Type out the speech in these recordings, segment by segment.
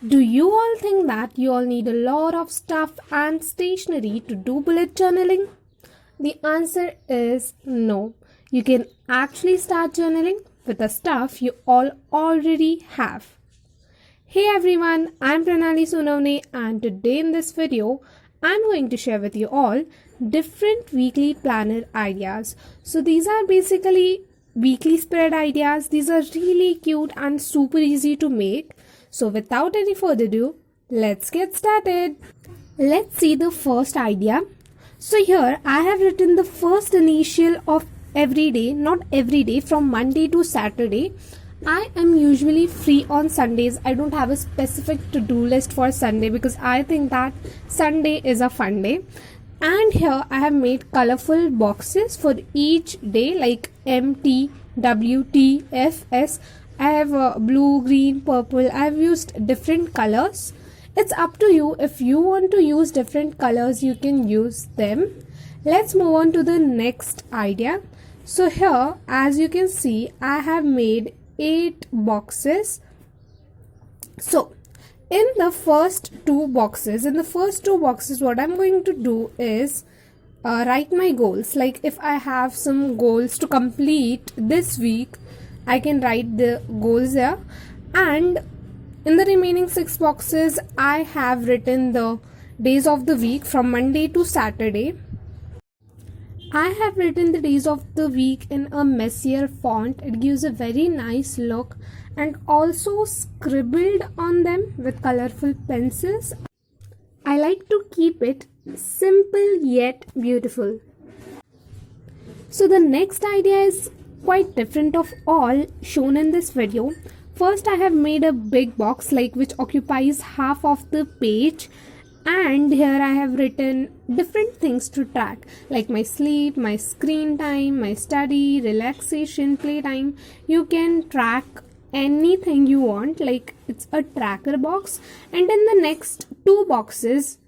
Do you all think that you all need a lot of stuff and stationery to do bullet journaling? The answer is no. You can actually start journaling with the stuff you all already have. Hey everyone, I'm Pranali Sonawane, and today in this video, I'm going to share with you all different weekly planner ideas. So these are basically weekly spread ideas. These are really cute and super easy to make. So without any further ado, let's get started. Let's see the first idea. So here I have written the first initial of every day, not every day, from Monday to Saturday. I am usually free on Sundays. I don't have a specific to-do list for Sunday because I think that Sunday is a fun day. And here I have made colorful boxes for each day, like M, T, W, T, F, S. I have blue, green, purple. I have used different colors. It's up to you. If you want to use different colors, you can use them. Let's move on to the next idea. So here, as you can see, I have made 8 boxes. So in the first two boxes, what I'm going to do is write my goals. Like if I have some goals to complete this week, I can write the goals there. And in the remaining 6 boxes, I have written the days of the week from Monday to Saturday. I have written the days of the week in a messier font. It gives a very nice look, and also scribbled on them with colorful pencils. I like to keep it simple yet beautiful. So the next idea is quite different of all shown in this video. First, I have made a big box which occupies half of the page. And here I have written different things to track, like my sleep, my screen time, my study, relaxation, playtime. You can track anything you want, like it's a tracker box. And in the next 2 boxes,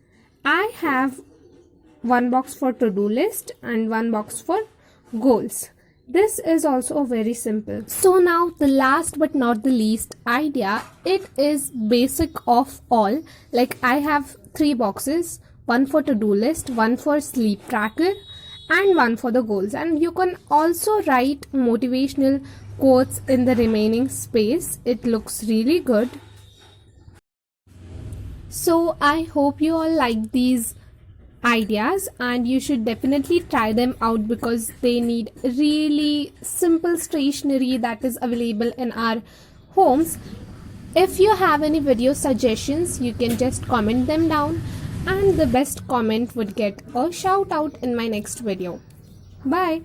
I have one box for to-do list and one box for goals. This is also very simple. So now the last but not the least idea, it is basic of all. Like I have 3 boxes, one for to-do list, one for sleep tracker, and one for the goals. And you can also write motivational quotes in the remaining space. It looks really good. So I hope you all like these ideas, and you should definitely try them out because they need really simple stationery that is available in our homes. If you have any video suggestions, you can just comment them down, and the best comment would get a shout out in my next video. Bye.